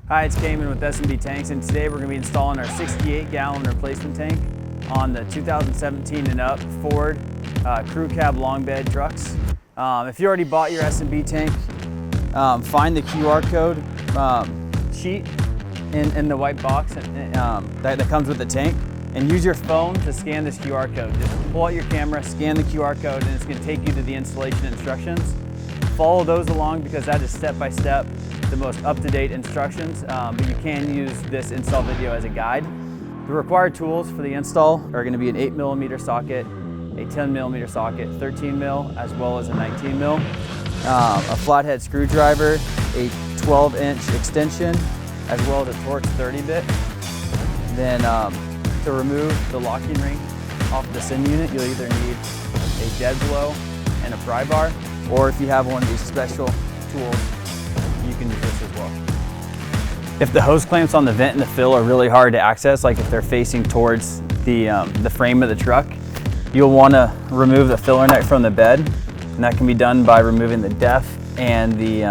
Hi, it's Cayman with S&B Tanks, and today we're going to be installing our 68-gallon replacement tank on the 2017 and up Ford crew cab long bed trucks. If you already bought your S&B tank, find the QR code sheet in the white box that comes with the tank, and use your phone to scan this QR code. Just pull out your camera, scan the QR code, and it's going to take you to the installation instructions. Follow those along because that is step-by-step the most up-to-date instructions, but you can use this install video as a guide. The required tools for the install are going to be an 8mm socket, a 10mm socket, 13mm, as well as a 19mm, a flathead screwdriver, a 12-inch extension, as well as a Torx 30-bit. Then to remove the locking ring off the SIN unit, you'll either need a dead blow and a pry bar, or if you have one of these special tools, you can use this as well. If the hose clamps on the vent and the fill are really hard to access, like if they're facing towards the frame of the truck, you'll want to remove the filler neck from the bed, and that can be done by removing the def and the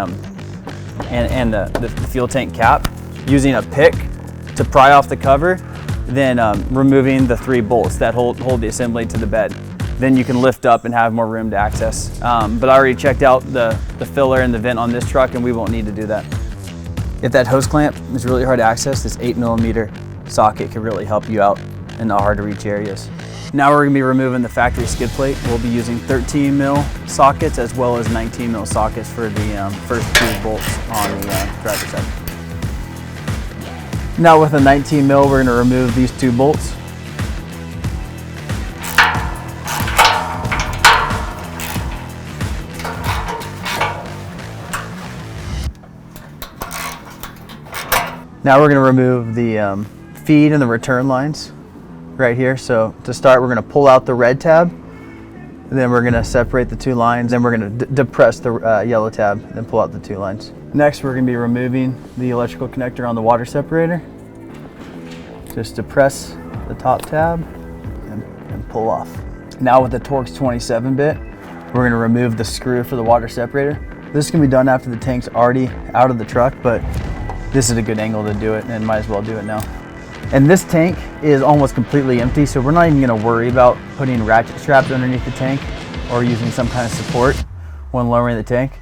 fuel tank cap, using a pick to pry off the cover, then removing the 3 bolts that hold the assembly to the bed. Then you can lift up and have more room to access. But I already checked out the filler and the vent on this truck, and we won't need to do that. If that hose clamp is really hard to access, this 8mm socket can really help you out in the hard to reach areas. Now we're gonna be removing the factory skid plate. We'll be using 13mm sockets as well as 19mm sockets for the first 2 bolts on the driver's side. Now with a 19mm, we're gonna remove these 2 bolts. Now we're going to remove the feed and the return lines right here. So to start, we're going to pull out the red tab, then we're going to separate the 2 lines, then we're going to depress the yellow tab, then pull out the 2 lines. Next, we're going to be removing the electrical connector on the water separator. Just depress the top tab and pull off. Now with the Torx 27-bit, we're going to remove the screw for the water separator. This can be done after the tank's already out of the truck, but this is a good angle to do it, and might as well do it now. And this tank is almost completely empty, so we're not even going to worry about putting ratchet straps underneath the tank or using some kind of support when lowering the tank.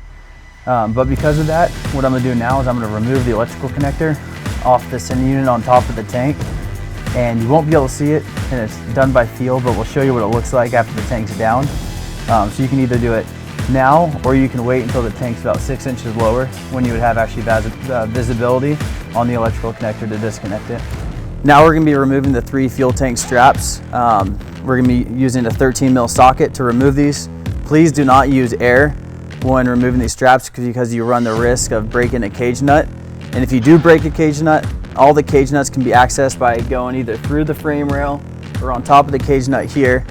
But because of that, what I'm going to do now is I'm going to remove the electrical connector off the SIN unit on top of the tank, and you won't be able to see it, and it's done by feel, but we'll show you what it looks like after the tank's down. So you can either do it now, or you can wait until the tank's about 6 inches lower when you would have actually visibility on the electrical connector to disconnect it. Now we're going to be removing the 3 fuel tank straps. We're going to be using a 13mm socket to remove these. Please do not use air when removing these straps because you run the risk of breaking a cage nut. And if you do break a cage nut, all the cage nuts can be accessed by going either through the frame rail or on top of the cage nut here,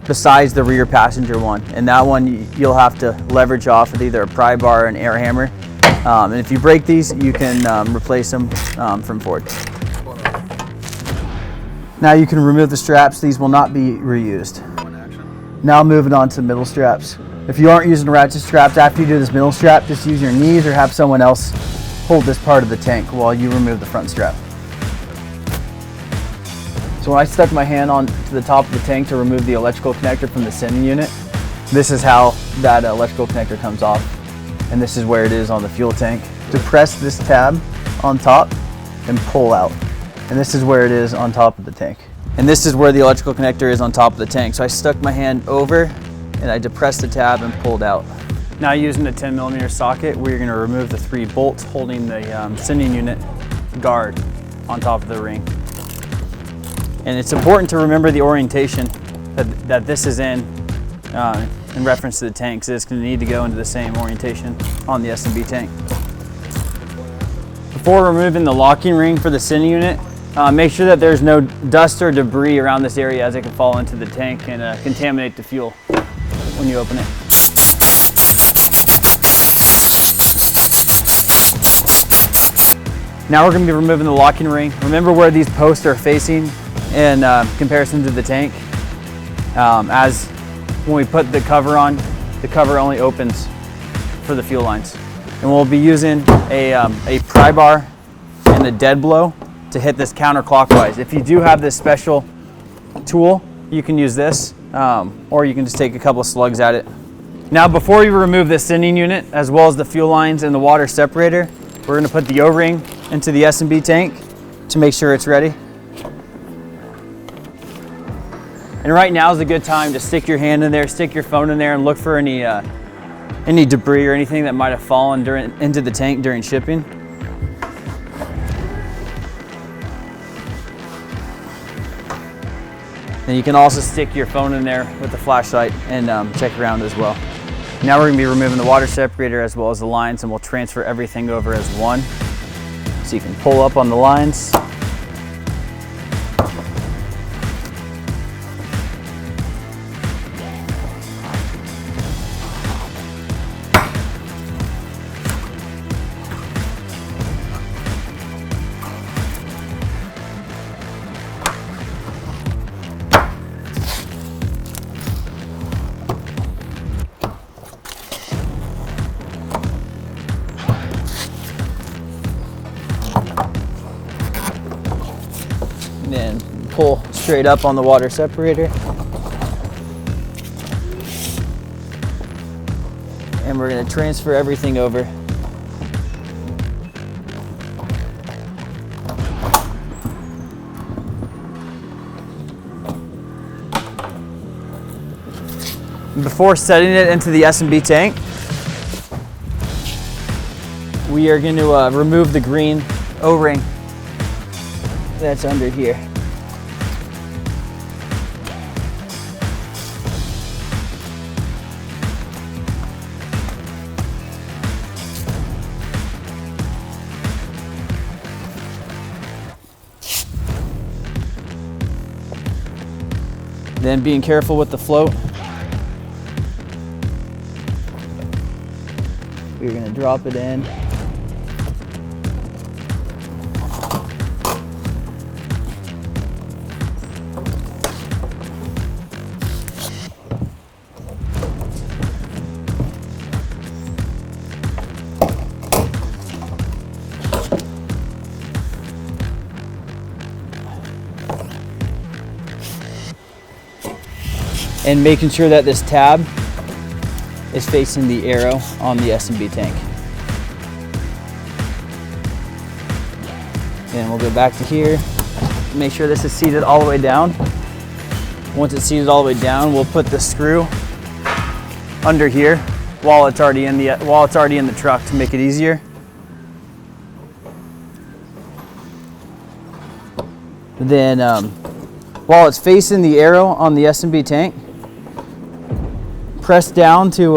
besides the rear passenger one, and that one you'll have to leverage off with either a pry bar or an air hammer. And if you break these, you can replace them from Ford. Now you can remove the straps. These will not be reused. Now moving on to middle straps. If you aren't using ratchet straps after you do this middle strap, just use your knees or have someone else hold this part of the tank while you remove the front strap. So when I stuck my hand on to the top of the tank to remove the electrical connector from the SIN unit, this is how that electrical connector comes off. And this is where it is on the fuel tank. Depress this tab on top and pull out. And this is where it is on top of the tank. And this is where the electrical connector is on top of the tank. So I stuck my hand over and I depressed the tab and pulled out. Now using a 10mm socket, we're going to remove the 3 bolts holding the SIN unit guard on top of the ring. And it's important to remember the orientation that this is in reference to the tank, because it's going to need to go into the same orientation on the S&B tank. Before removing the locking ring for the SIN unit, make sure that there's no dust or debris around this area, as it can fall into the tank and contaminate the fuel when you open it. Now we're going to be removing the locking ring. Remember where these posts are facing in comparison to the tank. As when we put the cover on, the cover only opens for the fuel lines. And we'll be using a pry bar and a dead blow to hit this counterclockwise. If you do have this special tool, you can use this, or you can just take a couple of slugs at it. Now, before we remove the sending unit, as well as the fuel lines and the water separator, we're gonna put the O-ring into the S&B tank to make sure it's ready. And right now is a good time to stick your hand in there, stick your phone in there, and look for any debris or anything that might have fallen into the tank during shipping. And you can also stick your phone in there with the flashlight and check around as well. Now we're gonna be removing the water separator as well as the lines, and we'll transfer everything over as one. So you can pull up on the lines. Then pull straight up on the water separator. And we're going to transfer everything over. Before setting it into the S&B tank, we are going to remove the green O-ring that's under here. Then being careful with the float. We're going to drop it in. And making sure that this tab is facing the arrow on the S&B tank. Then we'll go back to here, make sure this is seated all the way down. Once it's seated all the way down, we'll put the screw under here while it's already in the truck to make it easier. Then while it's facing the arrow on the S&B tank, press down to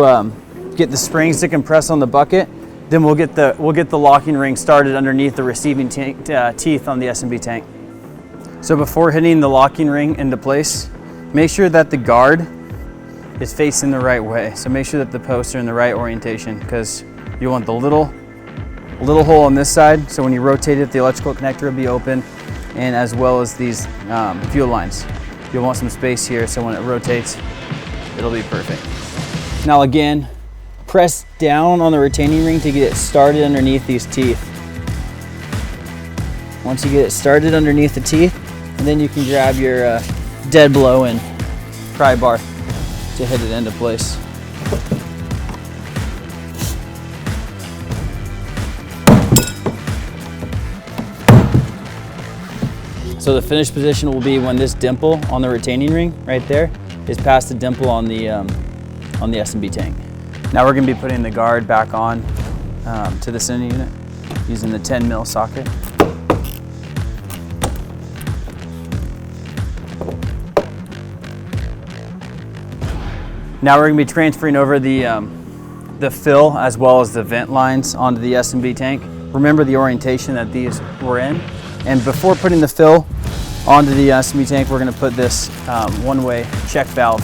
get the springs to compress on the bucket. Then we'll get the locking ring started underneath the receiving teeth on the S&B tank. So before hitting the locking ring into place, make sure that the guard is facing the right way. So make sure that the posts are in the right orientation, because you want the little hole on this side, so when you rotate it, the electrical connector will be open, and as well as these fuel lines. You'll want some space here, so when it rotates, it'll be perfect. Now again, press down on the retaining ring to get it started underneath these teeth. Once you get it started underneath the teeth, and then you can grab your dead blow and pry bar to hit it into place. So the finished position will be when this dimple on the retaining ring right there is past the dimple on the S&B tank. Now we're going to be putting the guard back on to the sending unit using the 10 mil socket. Now we're going to be transferring over the fill as well as the vent lines onto the S&B tank. Remember the orientation that these were in. And before putting the fill onto the S&B tank, we're going to put this one-way check valve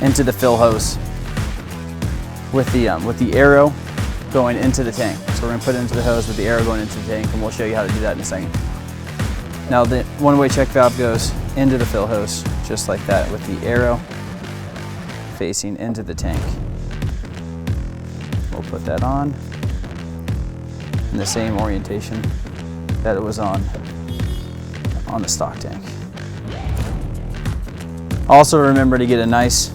into the fill hose with the arrow going into the tank. So we're going to put it into the hose with the arrow going into the tank, and we'll show you how to do that in a second. Now the one-way check valve goes into the fill hose just like that, with the arrow facing into the tank. We'll put that on, in the same orientation that it was on the stock tank. Also remember to get a nice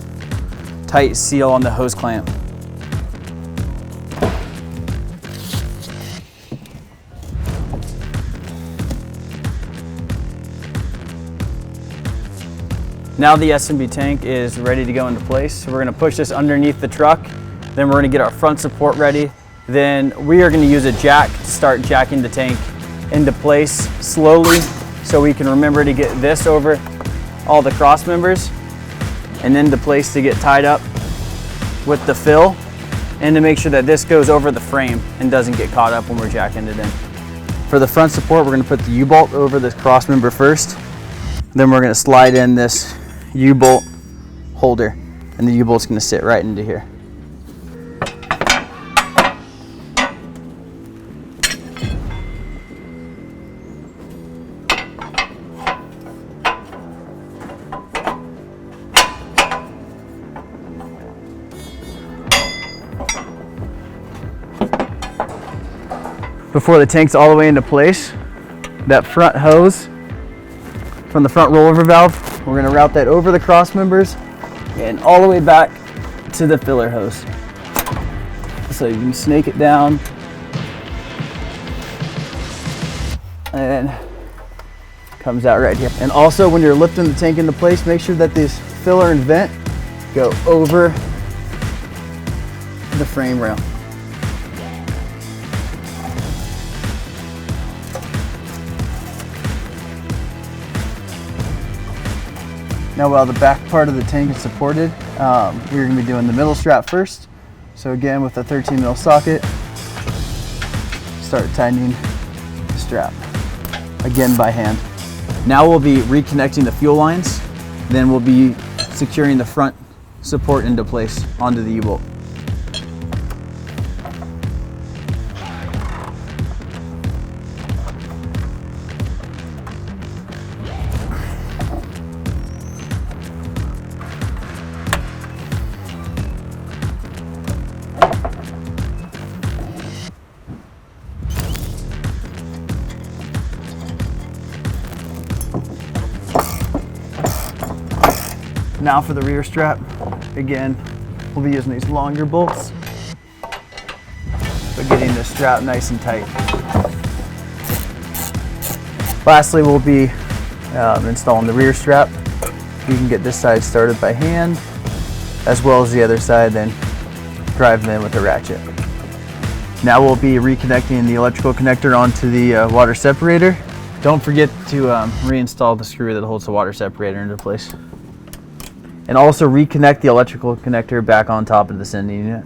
tight seal on the hose clamp. Now the SMB tank is ready to go into place. So we're going to push this underneath the truck. Then we're going to get our front support ready. Then we are going to use a jack to start jacking the tank into place slowly, so we can remember to get this over all the cross members and into place to get tied up with the fill, and to make sure that this goes over the frame and doesn't get caught up when we're jacking it in. For the front support, we're going to put the U-bolt over this cross member first. Then we're going to slide in this U-bolt holder, and the U-bolt's going to sit right into here. Before the tank's all the way into place, that front hose from the front rollover valve, we're going to route that over the cross members and all the way back to the filler hose. So you can snake it down and comes out right here. And also when you're lifting the tank into place, make sure that this filler and vent go over the frame rail. Now while the back part of the tank is supported, we're going to be doing the middle strap first. So again, with a 13 mil socket, start tightening the strap, again by hand. Now we'll be reconnecting the fuel lines, then we'll be securing the front support into place onto the U-bolt. Now for the rear strap, again, we'll be using these longer bolts, but getting the strap nice and tight. Lastly, we'll be installing the rear strap. You can get this side started by hand, as well as the other side, then drive them in with a ratchet. Now we'll be reconnecting the electrical connector onto the water separator. Don't forget to reinstall the screw that holds the water separator into place. And also reconnect the electrical connector back on top of the sending unit.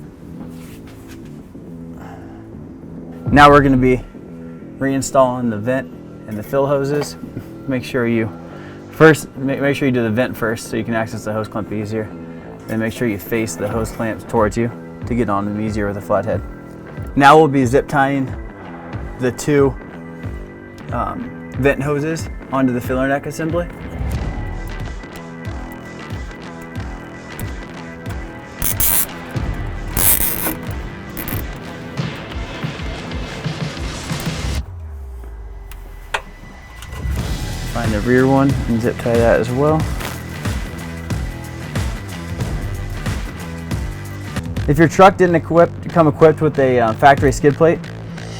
Now we're going to be reinstalling the vent and the fill hoses. Make sure you make sure you do the vent first so you can access the hose clamp easier. Then make sure you face the hose clamps towards you to get on them easier with a flathead. Now we'll be zip tying the two vent hoses onto the filler neck assembly. Find the rear one and zip tie that as well. If your truck didn't come equipped with a factory skid plate,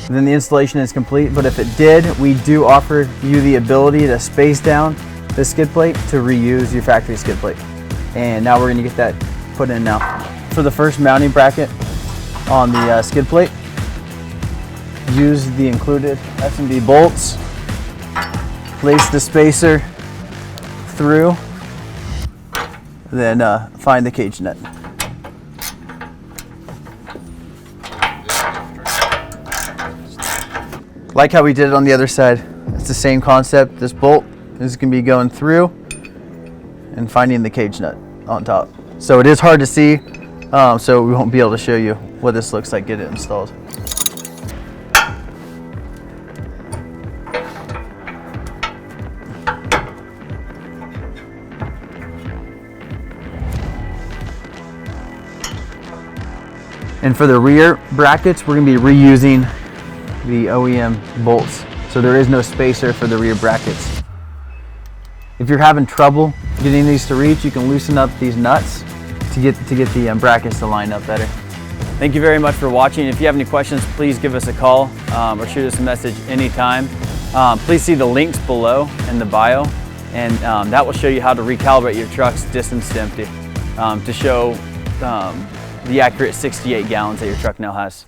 then the installation is complete. But if it did, we do offer you the ability to space down the skid plate to reuse your factory skid plate. And now we're going to get that put in now. For the first mounting bracket on the skid plate, use the included S&B bolts. Place the spacer through, then find the cage nut. Like how we did it on the other side, it's the same concept. This bolt is going to be going through and finding the cage nut on top. So it is hard to see, so we won't be able to show you what this looks like get it installed. And for the rear brackets, we're going to be reusing the OEM bolts, so there is no spacer for the rear brackets. If you're having trouble getting these to reach, you can loosen up these nuts to get the brackets to line up better. Thank you very much for watching. If you have any questions, please give us a call or shoot us a message anytime. Please see the links below in the bio, and that will show you how to recalibrate your truck's distance to empty to show the accurate 68 gallons that your truck now has.